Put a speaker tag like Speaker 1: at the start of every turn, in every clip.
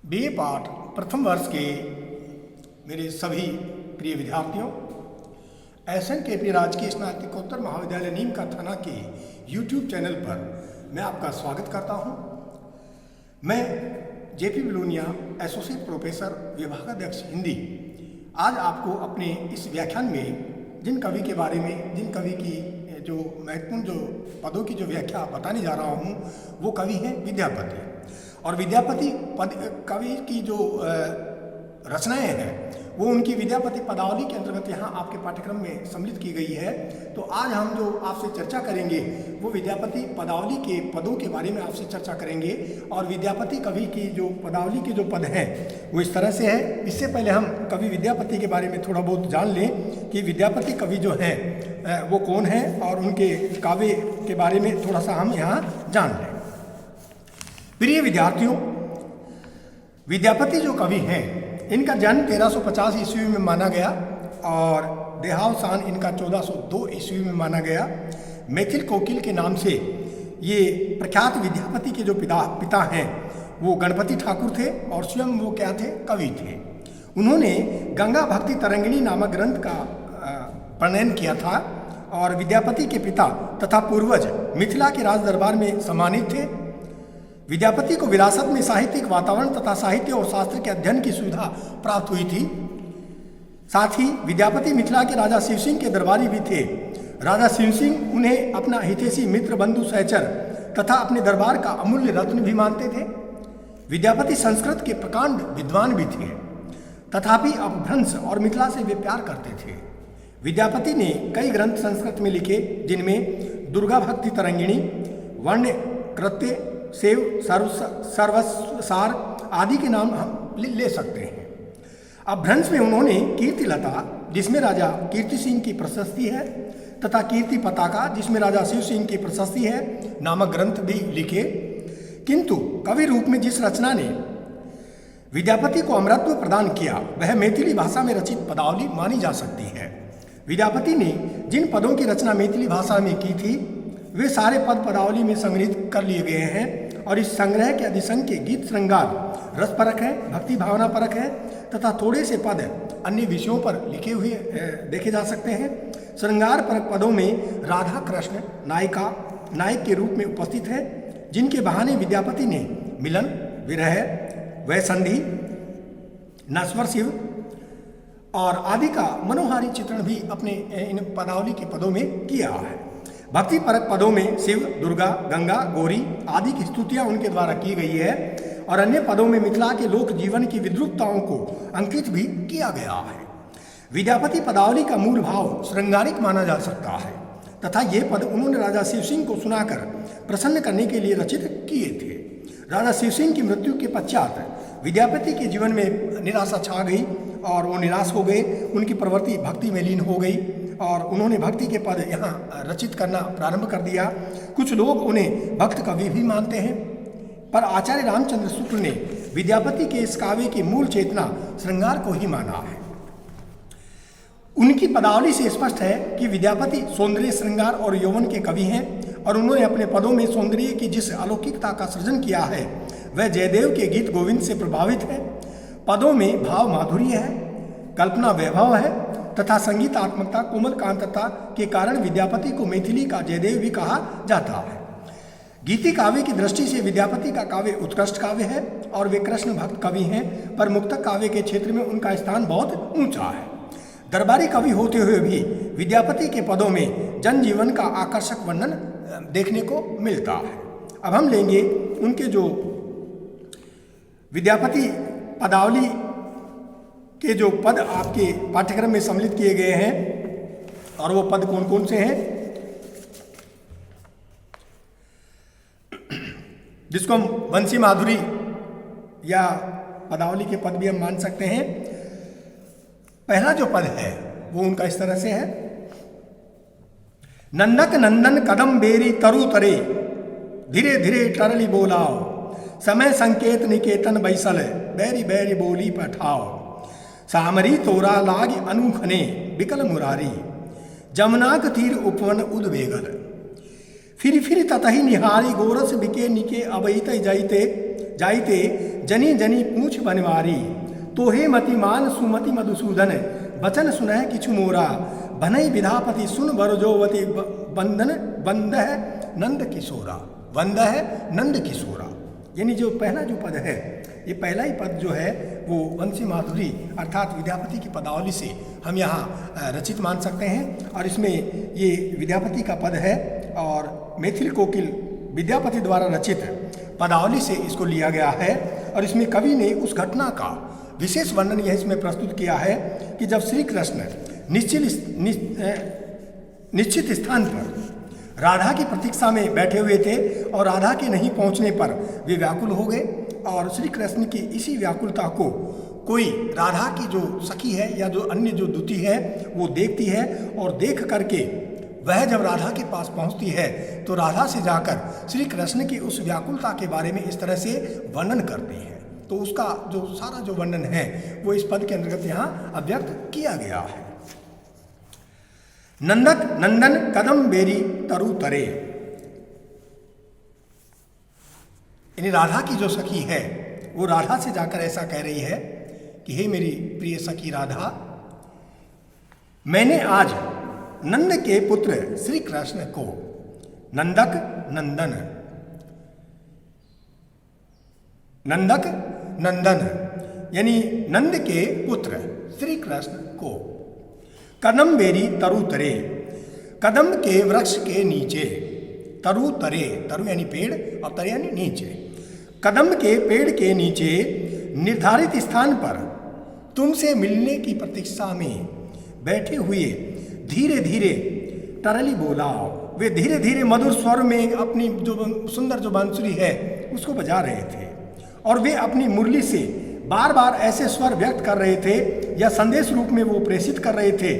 Speaker 1: BA पाठ प्रथम वर्ष के मेरे सभी प्रिय विद्यार्थियों, SNKP राजकीय स्नातकोत्तर महाविद्यालय नीम का थाना के YouTube चैनल पर मैं आपका स्वागत करता हूं। मैं जेपी बिलोनिया, एसोसिएट प्रोफेसर, विभागाध्यक्ष हिंदी, आज आपको अपने इस व्याख्यान में जिन कवि के बारे में, जिन कवि की जो महत्वपूर्ण जो पदों की जो व्याख्या बताने जा रहा हूं, वो कवि हैं विद्यापति। और विद्यापति पद कवि की जो रचनाएं हैं वो उनकी विद्यापति पदावली के अंतर्गत यहाँ आपके पाठ्यक्रम में सम्मिलित की गई है। तो आज हम जो आपसे चर्चा करेंगे वो विद्यापति पदावली के पदों के बारे में आपसे चर्चा करेंगे। और विद्यापति कवि की जो पदावली के जो पद हैं वो इस तरह से है। इससे पहले हम कवि विद्यापति के बारे में थोड़ा बहुत जान लें कि विद्यापति कवि जो हैं वो कौन है और उनके काव्य के बारे में थोड़ा सा हम यहाँ जान लें। प्रिय विद्यार्थियों, विद्यापति जो कवि हैं इनका जन्म 1350 ईस्वी में माना गया और देहावसान इनका 1402 ईस्वी में माना गया। मैथिल कोकिल के नाम से ये प्रख्यात विद्यापति के जो पिता हैं वो गणपति ठाकुर थे और स्वयं वो क्या थे, कवि थे। उन्होंने गंगा भक्ति तरंगिणी नामक ग्रंथ का प्रणयन किया था और विद्यापति के पिता तथा पूर्वज मिथिला के राज दरबार में सम्मानित थे। विद्यापति को विरासत में साहित्यिक वातावरण तथा साहित्य और शास्त्र के अध्ययन की सुविधा प्राप्त हुई थी। साथ ही विद्यापति मिथिला के राजा शिव सिंह के दरबारी भी थे। राजा शिव सिंह उन्हें अपना हितैषी मित्र, बंधु, सहचर तथा अपने दरबार का अमूल्य रत्न भी मानते थे। विद्यापति संस्कृत के प्रकांड विद्वान भी थे, तथापि अपभ्रंश और मिथिला से वे प्यार करते थे। विद्यापति ने कई ग्रंथ संस्कृत में लिखे, जिनमें दुर्गा भक्ति तरंगिणी, वर्ण कृत्य, सेव, सर्वसार आदि के नाम हम ले सकते हैं। अपभ्रंश में उन्होंने कीर्तिलता, जिसमें राजा कीर्ति सिंह की प्रशस्ति है, तथा कीर्ति पताका, जिसमें राजा शिव सिंह की प्रशस्ति है, नामक ग्रंथ भी लिखे। किंतु कवि रूप में जिस रचना ने विद्यापति को अमरत्व प्रदान किया वह मैथिली भाषा में रचित पदावली मानी जा सकती है। विद्यापति ने जिन पदों की रचना मैथिली भाषा में की थी वे सारे पद पदावली में संग्रहित कर लिए गए हैं और इस संग्रह के अधिसंख्य गीत श्रृंगार रस परक है, भक्ति भावना परक है तथा थोड़े से पद अन्य विषयों पर लिखे हुए देखे जा सकते हैं। श्रृंगार परक पदों में राधा कृष्ण नायक के रूप में उपस्थित है, जिनके बहाने विद्यापति ने मिलन, विरह, वैसंधि, नश्वर शिव और आदि का मनोहारी चित्रण भी अपने इन पदावली के पदों में किया है। भक्ति परक पदों में शिव, दुर्गा, गंगा, गौरी आदि की स्तुतियां उनके द्वारा की गई है और अन्य पदों में मिथिला के लोक जीवन की विद्रुपताओं को अंकित भी किया गया है। विद्यापति पदावली का मूल भाव श्रृंगारिक माना जा सकता है तथा ये पद उन्होंने राजा शिव सिंह को सुनाकर प्रसन्न करने के लिए रचित किए थे। राजा शिव सिंह की मृत्यु के पश्चात विद्यापति के जीवन में निराशा छा गई और वो निराश हो गए। उनकी प्रवृत्ति भक्ति में लीन हो गई और उन्होंने भक्ति के पद यहाँ रचित करना प्रारंभ कर दिया। कुछ लोग उन्हें भक्त कवि भी मानते हैं, पर आचार्य रामचंद्र शुक्ल ने विद्यापति के इस काव्य की मूल चेतना श्रृंगार को ही माना है। उनकी पदावली से स्पष्ट है कि विद्यापति सौंदर्य, श्रृंगार और यौवन के कवि हैं और उन्होंने अपने पदों में सौंदर्य की जिस अलौकिकता का सृजन किया है वह जयदेव के गीत गोविंद से प्रभावित है। पदों में भाव माधुर्य है, कल्पना वैभव है तथा संगीतात्मकता, कोमल कांतता के कारण विद्यापति को मैथिली का जयदेव भी कहा जाता है। गीति काव्य की दृष्टि से विद्यापति का काव्य उत्कृष्ट काव्य है और वे कृष्ण भक्त कवि हैं, पर मुक्तक काव्य के क्षेत्र में उनका स्थान बहुत ऊंचा है। दरबारी कवि होते हुए भी विद्यापति के पदों में जनजीवन का आकर्षक वर्णन देखने को मिलता है। अब हम लेंगे उनके जो विद्यापति पदावली के जो पद आपके पाठ्यक्रम में सम्मिलित किए गए हैं और वो पद कौन कौन से हैं, जिसको हम वंशी माधुरी या पदावली के पद भी हम मान सकते हैं। पहला जो पद है वो उनका इस तरह से है। नंदक नंदन कदम बेरी तरु तरे, धीरे धीरे टरली बोलाओ, समय संकेत निकेतन बैसल, बैरी बैरी बोली पठाओ, सामरी तोरा लाग अनूखने बिकल मुरारी, जमुनाक तीर उपवन उद्वेगल, फिर ततहि निहारी गोरस बिके निके अबैत जैते, जाइते जनी जनी पूछ बनवारी, तोहे मति मान सुमति मधुसूदन, बचन सुनह किछु मोरा, बनई विधापति सुन बरजोवती, बंदन बंद है नंद किशोरा, वंद है नंद किशोरा। यानी जो पहला जो पद है, ये पहला ही पद जो है वो वंशी माधुरी अर्थात विद्यापति की पदावली से हम यहाँ रचित मान सकते हैं। और इसमें ये विद्यापति का पद है और मैथिल कोकिल विद्यापति द्वारा रचित पदावली से इसको लिया गया है। और इसमें कवि ने उस घटना का विशेष वर्णन यह इसमें प्रस्तुत किया है कि जब श्री कृष्ण निश्चित स्थान पर राधा की प्रतीक्षा में बैठे हुए थे और राधा के नहीं पहुंचने पर वे व्याकुल हो गए। और श्री कृष्ण की इसी व्याकुलता को कोई राधा की जो सखी है या जो अन्य जो दूती है वो देखती है, और देख करके वह जब राधा के पास पहुंचती है तो राधा से जाकर श्री कृष्ण की उस व्याकुलता के बारे में इस तरह से वर्णन करती है। तो उसका जो सारा जो वर्णन है वो इस पद के अंतर्गत यहाँ अव्यक्त किया गया है। नंदक नंदन कदम बेरी तरु तरे, यानी राधा की जो सखी है वो राधा से जाकर ऐसा कह रही है कि हे मेरी प्रिय सखी राधा, मैंने आज नंद के पुत्र श्री कृष्ण को, नंदक नंदन, नंदक नंदन यानी नंद के पुत्र श्री कृष्ण को, कदम बेरी तरु तरे, कदम के वृक्ष के नीचे, तरु तरे, तरु यानी पेड़ और तरे यानी नीचे, कदम के पेड़ के नीचे निर्धारित स्थान पर तुमसे मिलने की प्रतीक्षा में बैठे हुए धीरे धीरे तरली बोला। वे धीरे धीरे मधुर स्वर में अपनी जो सुंदर जो बांसुरी है उसको बजा रहे थे, और वे अपनी मुरली से बार बार ऐसे स्वर व्यक्त कर रहे थे या संदेश रूप में वो प्रेषित कर रहे थे।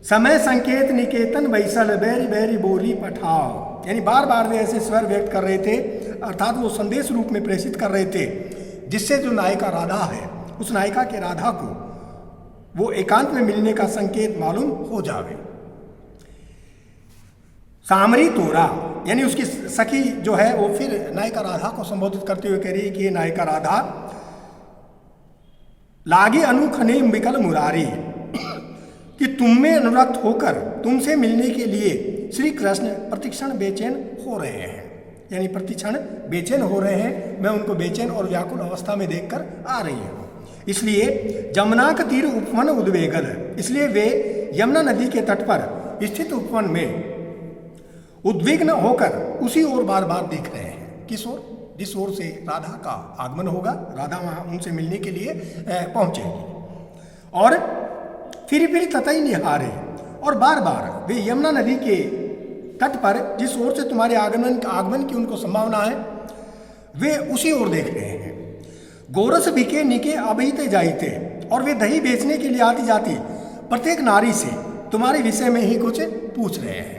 Speaker 1: समय संकेत निकेतन बैसल बैरी बैरी बोली पठाओ, यानी बार बार वे ऐसे स्वर व्यक्त कर रहे थे अर्थात वो संदेश रूप में प्रेषित कर रहे थे, जिससे जो नायिका राधा है उस नायिका के राधा को वो एकांत में मिलने का संकेत मालूम हो जावे। सामरी तोरा यानी उसकी सखी जो है वो फिर नायिका राधा को संबोधित करते हुए कह रही है कि ये नायिका राधा, लागे अनुखने विकल मुरारी, कि तुम में अनुरक्त होकर तुमसे मिलने के लिए श्री कृष्ण प्रतिक्षण बेचैन हो रहे हैं, यानी प्रतिक्षण बेचैन हो रहे हैं, मैं उनको बेचैन और व्याकुल अवस्था में देखकर आ रही हूँ। इसलिए जमुना का तीर उपवन उद्वेगल, इसलिए वे यमुना नदी के तट पर स्थित उपवन में उद्विग्न होकर उसी ओर बार बार देख रहे हैं। किस ओर? जिस ओर से राधा का आगमन होगा, राधा वहाँ उनसे मिलने के लिए पहुँचेगी। और फिर ततई निहारे, और बार बार वे यमुना नदी के तट पर जिस ओर से तुम्हारे आगमन की उनको संभावना है वे उसी ओर देख रहे हैं। गोरस बिके निके अबईते जाइते, और वे दही बेचने के लिए आती जाती प्रत्येक नारी से तुम्हारे विषय में ही कुछ पूछ रहे हैं।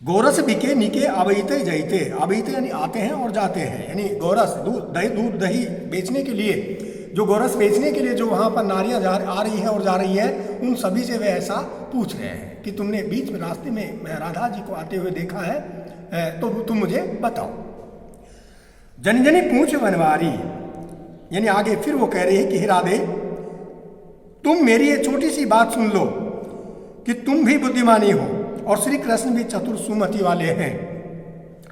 Speaker 1: गोरस बिके निके अबईते जाइते, अबईते यानी आते हैं और जाते हैं, यानी गोरस दूध दही बेचने के लिए, जो गोरस बेचने के लिए जो वहाँ पर नारियाँ आ रही है और जा रही है, उन सभी से वे ऐसा पूछ रहे हैं कि तुमने बीच में रास्ते में राधा जी को आते हुए देखा है तो तुम मुझे बताओ। जन जनी पूछ बनवारी, यानी आगे फिर वो कह रही है कि हे राधे, तुम मेरी ये छोटी सी बात सुन लो कि तुम भी बुद्धिमानी हो और श्री कृष्ण भी चतुर सुमति वाले हैं,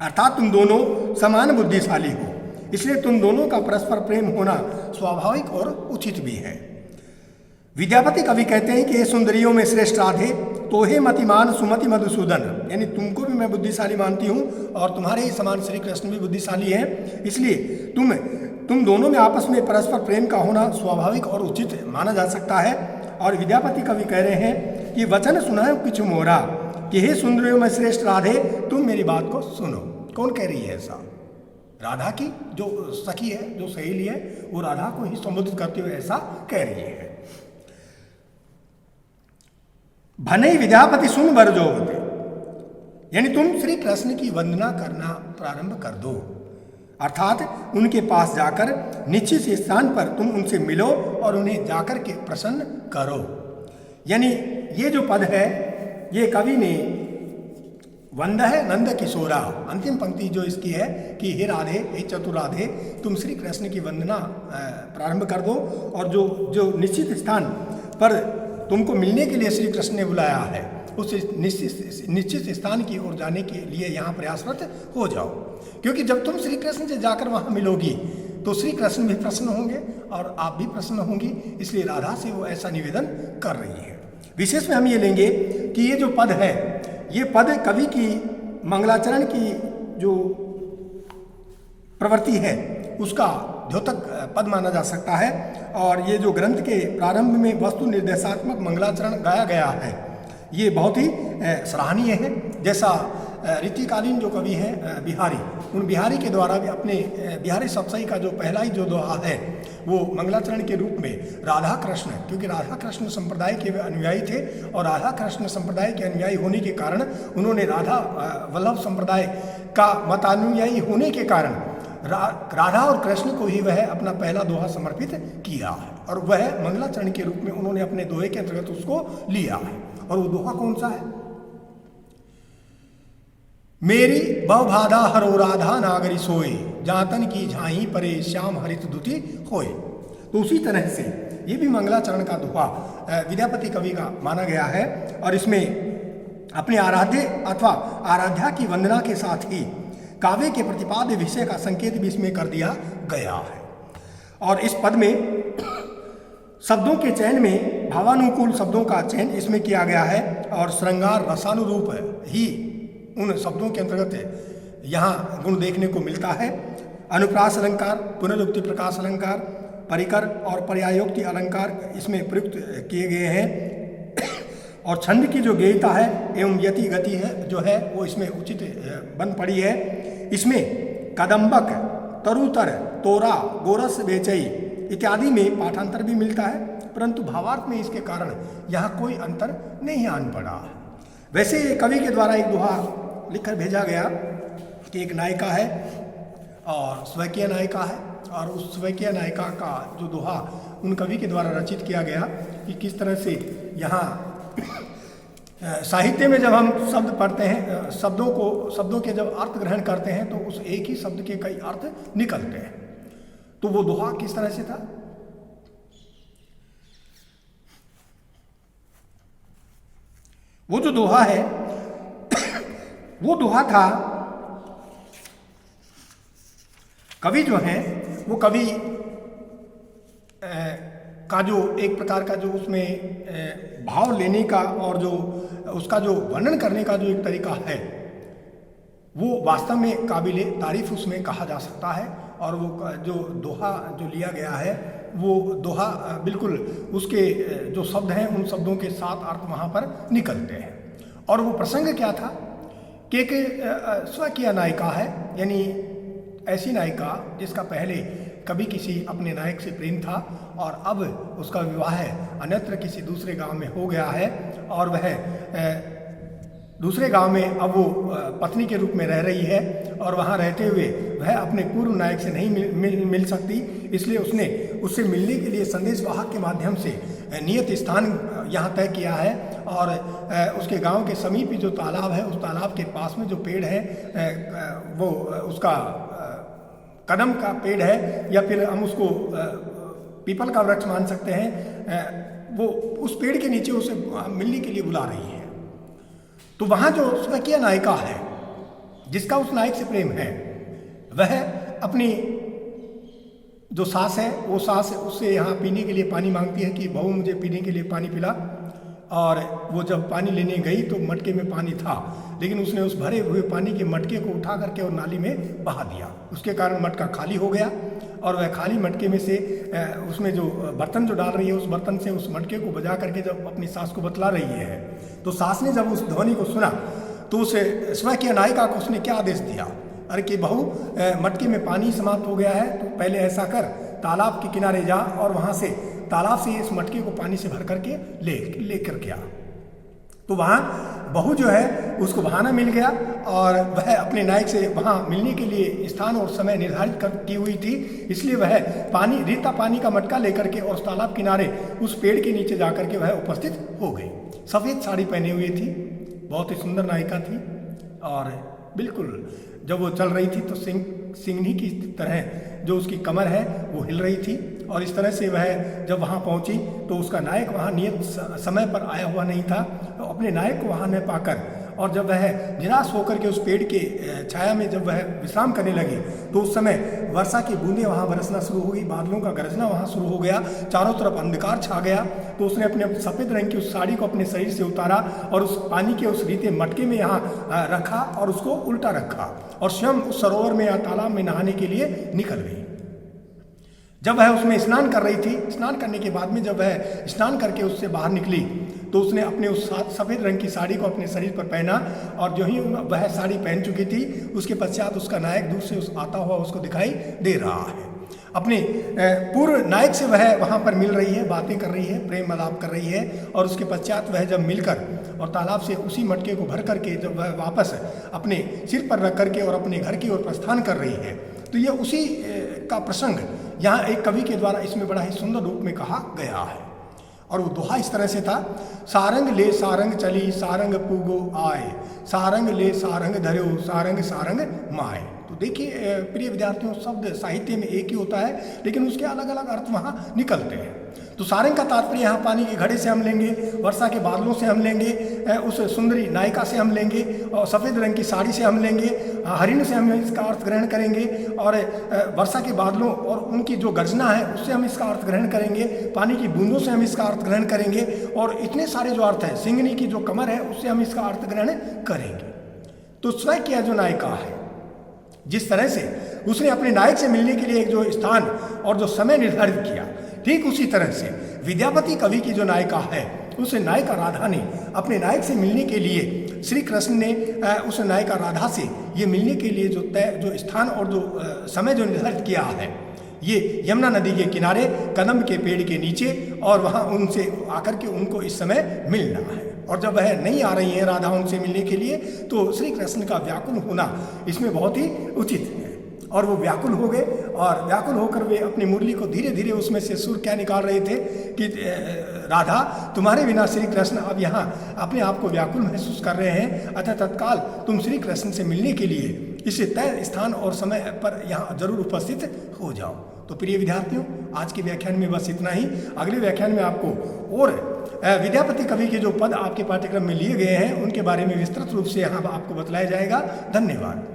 Speaker 1: अर्थात तुम दोनों समान बुद्धिशाली हो, इसलिए तुम दोनों का परस्पर प्रेम होना स्वाभाविक और उचित भी है। विद्यापति कवि कहते हैं कि ये सुंदरियों में श्रेष्ठ राधे, तोहे मतिमान सुमति मधुसूदन, यानी तुमको भी मैं बुद्धिशाली मानती हूँ और तुम्हारे ही समान श्री कृष्ण भी बुद्धिशाली हैं, इसलिए तुम दोनों में आपस में परस्पर प्रेम का होना स्वाभाविक और उचित माना जा सकता है। और विद्यापति कवि कह रहे हैं कि वचन सुनाओ किछु मोरा, कि हे सुंदरियों में श्रेष्ठ राधे, तुम मेरी बात को सुनो। कौन कह रही है ऐसा? राधा की जो सखी है, जो सहेली है, वो राधा को ही संबोधित करते हुए ऐसा कह रही है। भनई विद्यापति सुन बरजोवते, यानी तुम श्री कृष्ण की वंदना करना प्रारंभ कर दो, अर्थात उनके पास जाकर निश्चित स्थान पर तुम उनसे मिलो और उन्हें जाकर के प्रसन्न करो। यानी ये जो पद है ये कवि ने वंदह नंद किशोरा, अंतिम पंक्ति जो इसकी है कि हे राधे, हे चतुराधे, तुम श्री कृष्ण की वंदना प्रारंभ कर दो और जो जो निश्चित स्थान पर तुमको मिलने के लिए श्री कृष्ण ने बुलाया है उस निश्चित स्थान की ओर जाने के लिए यहाँ प्रयासरत हो जाओ, क्योंकि जब तुम श्री कृष्ण से जाकर वहाँ मिलोगी तो श्री कृष्ण भी प्रसन्न होंगे और आप भी प्रसन्न होंगी, इसलिए राधा से वो ऐसा निवेदन कर रही है। विशेष में हम ये लेंगे कि ये जो पद है, ये पद कवि की मंगलाचरण की जो प्रवृत्ति है उसका द्योतक पद माना जा सकता है। और ये जो ग्रंथ के प्रारंभ में वस्तु निर्देशात्मक मंगलाचरण गाया गया है ये बहुत ही सराहनीय है। जैसा रीतिकालीन जो कवि हैं बिहारी, उन बिहारी के द्वारा भी अपने बिहारी सप्तशती का जो पहला ही जो दोहा है वो मंगलाचरण के रूप में राधा कृष्ण, क्योंकि राधा कृष्ण संप्रदाय के अनुयायी थे और राधा कृष्ण संप्रदाय के अनुयायी होने के कारण उन्होंने राधा वल्लभ संप्रदाय का मतानुयायी होने के कारण राधा और कृष्ण को ही वह अपना पहला दोहा समर्पित किया है और वह मंगलाचरण के रूप में उन्होंने अपने दोहे के अंतर्गत उसको लिया है। और वो दोहा कौन सा है? मेरी बहुबाधा हरो राधा नागरी सोए, जातन की झाई परे श्याम हरित दुति होए। तो उसी तरह से ये भी मंगलाचरण का दोहा विद्यापति कवि का माना गया है और इसमें अपने आराध्य अथवा आराध्या की वंदना के साथ ही काव्य के प्रतिपाद्य विषय का संकेत भी इसमें कर दिया गया है। और इस पद में शब्दों के चयन में भावानुकूल शब्दों का चयन इसमें किया गया है और श्रृंगार रसानुरूप ही उन शब्दों के अंतर्गत यहाँ गुण देखने को मिलता है। अनुप्रास अलंकार, पुनरुक्ति प्रकाश अलंकार, परिकर और पर्यायोक्ति अलंकार इसमें प्रयुक्त किए गए हैं और छंद की जो गेयता है एवं यति गति है जो है वो इसमें उचित बन पड़ी है। इसमें कदम्बक, तरुतर, तोरा, गोरस, बेचई इत्यादि में पाठांतर भी मिलता है, परंतु भावार्थ में इसके कारण यहाँ कोई अंतर नहीं आन पड़ा। वैसे कवि के द्वारा एक दोहा लिखकर भेजा गया कि एक नायिका है और स्वकीय नायिका है और उस स्वकीय नायिका का जो दोहा उन कवि के द्वारा रचित किया गया कि किस तरह से यहाँ साहित्य में जब हम शब्द पढ़ते हैं, शब्दों के जब अर्थ ग्रहण करते हैं तो उस एक ही शब्द के कई अर्थ निकलते हैं। तो वो दोहा किस तरह से था? वो जो दोहा है वो दोहा था, कवि जो है वो कवि का जो एक प्रकार का जो उसमें भाव लेने का और जो उसका जो वर्णन करने का जो एक तरीका है वो वास्तव में काबिले तारीफ उसमें कहा जा सकता है। और वो जो दोहा जो लिया गया है वो दोहा बिल्कुल उसके जो शब्द हैं उन शब्दों के साथ अर्थ वहाँ पर निकलते हैं। और वो प्रसंग क्या था कि एक स्वकीय नायिका है, यानी ऐसी नायिका जिसका पहले कभी किसी अपने नायक से प्रेम था और अब उसका विवाह अन्यत्र किसी दूसरे गांव में हो गया है और वह दूसरे गांव में अब वो पत्नी के रूप में रह रही है और वहाँ रहते हुए वह अपने पूर्व नायक से नहीं मिल सकती, इसलिए उसने उससे मिलने के लिए संदेशवाहक के माध्यम से नियत स्थान यहाँ तय किया है। और उसके गांव के समीप जो तालाब है उस तालाब के पास में जो पेड़ है वो उसका कदम का पेड़ है या फिर हम उसको पीपल का वृक्ष मान सकते हैं, वो उस पेड़ के नीचे उसे मिलने के लिए बुला रही है। तो वहाँ जो स्वकीय नायिका है जिसका उस नायक से प्रेम है वह अपनी जो सास है वो सास उससे यहाँ पीने के लिए पानी मांगती है कि बहू मुझे पीने के लिए पानी पिला। और वो जब पानी लेने गई तो मटके में पानी था, लेकिन उसने उस भरे हुए पानी के मटके को उठा करके और नाली में बहा दिया। उसके कारण मटका खाली हो गया और वह खाली मटके में से उसमें जो बर्तन जो डाल रही है उस बर्तन से उस मटके को बजा करके जब अपनी सास को बतला रही है तो सास ने जब उस ध्वनि को सुना तो उसे स्वकीय नायिका को उसने क्या आदेश दिया, अरे कि बहू मटके में पानी समाप्त हो गया है तो पहले ऐसा कर, तालाब के किनारे जा और वहाँ से तालाब से इस मटके को पानी से भर करके ले करके आ। तो वहाँ बहू जो है उसको बहाना मिल गया और वह अपने नायक से वहाँ मिलने के लिए स्थान और समय निर्धारित की हुई थी, इसलिए वह रीता पानी का मटका लेकर के और उस तालाब किनारे उस पेड़ के नीचे जा करके वह उपस्थित हो गई। सफ़ेद साड़ी पहने हुई थी, बहुत ही सुंदर नायिका थी और बिल्कुल जब वो चल रही थी तो सिंघनी की तरह जो उसकी कमर है वो हिल रही थी। और इस तरह से वह जब वहाँ पहुँची तो उसका नायक वहाँ नियत समय पर आया हुआ नहीं था, तो अपने नायक को वहाँ न पाकर और जब वह निराश होकर के उस पेड़ के छाया में जब वह विश्राम करने लगी तो उस समय वर्षा की बूंदें वहाँ बरसना शुरू हो गई, बादलों का गरजना वहाँ शुरू हो गया, चारों तरफ अंधकार छा गया। तो उसने अपने सफ़ेद रंग की उस साड़ी को अपने शरीर से उतारा और उस पानी के उस रीते मटके में यहाँ रखा और उसको उल्टा रखा और स्वयं उस सरोवर में या तालाब में नहाने के लिए निकल गई। जब वह उसमें स्नान कर रही थी, स्नान करने के बाद में जब वह स्नान करके उससे बाहर निकली तो उसने अपने उस सफ़ेद रंग की साड़ी को अपने शरीर पर पहना और जो ही वह साड़ी पहन चुकी थी उसके पश्चात उसका नायक दूर से आता हुआ उसको दिखाई दे रहा है। अपने पूर्व नायक से वह वहाँ पर मिल रही है, बातें कर रही है, प्रेम मलाप कर रही है और उसके पश्चात वह जब मिलकर और तालाब से उसी मटके को भर करके जब वह वापस अपने सिर पर रख करके और अपने घर की ओर प्रस्थान कर रही है तो यह उसी का प्रसंग यहाँ एक कवि के द्वारा इसमें बड़ा ही सुंदर रूप में कहा गया है। और वो दोहा इस तरह से था, सारंग ले सारंग चली सारंग पूगो आए, सारंग ले सारंग धर्यो सारंग सारंग माए। तो देखिए प्रिय विद्यार्थियों, शब्द साहित्य में एक ही होता है लेकिन उसके अलग अलग अर्थ वहाँ निकलते हैं। तो सारंग का तात्पर्य यहाँ पानी के घड़े से हम लेंगे, वर्षा के बादलों से हम लेंगे, उस सुंदरी नायिका से हम लेंगे और सफ़ेद रंग की साड़ी से हम लेंगे, हरिण से हम इसका अर्थ ग्रहण करेंगे और वर्षा के बादलों और उनकी जो गर्जना है उससे हम इसका अर्थ ग्रहण करेंगे, पानी की बूंदों से हम इसका अर्थ ग्रहण करेंगे और इतने सारे जो अर्थ है, सिंघनी की जो कमर है उससे हम इसका अर्थ ग्रहण करेंगे। तो स्वयं किया जो नायिका है, जिस तरह से उसने अपने नायक से मिलने के लिए एक जो स्थान और जो समय निर्धारित किया, ठीक उसी तरह से विद्यापति कवि की जो नायिका है उस नायिका राधा ने अपने नायक से मिलने के लिए, श्री कृष्ण ने उस नायिका राधा से ये मिलने के लिए जो स्थान और जो समय जो निर्धारित किया है, ये यमुना नदी के किनारे कदम के पेड़ के नीचे और वहाँ उनसे आकर के उनको इस समय मिलना है। और जब वह नहीं आ रही है राधा उनसे मिलने के लिए तो श्री कृष्ण का व्याकुल होना इसमें बहुत ही उचित है। और वो व्याकुल हो गए और व्याकुल होकर वे अपनी मुरली को धीरे धीरे उसमें से सुर क्या निकाल रहे थे कि राधा, तुम्हारे बिना श्री कृष्ण अब यहाँ अपने आप को व्याकुल महसूस कर रहे हैं, अतः तत्काल तुम श्री कृष्ण से मिलने के लिए इस तय स्थान और समय पर यहाँ जरूर उपस्थित हो जाओ। तो प्रिय विद्यार्थियों, आज के व्याख्यान में बस इतना ही। अगले व्याख्यान में आपको और विद्यापति कवि के जो पद आपके पाठ्यक्रम में लिए गए हैं उनके बारे में विस्तृत रूप से यहाँ आपको बतलाया जाएगा। धन्यवाद।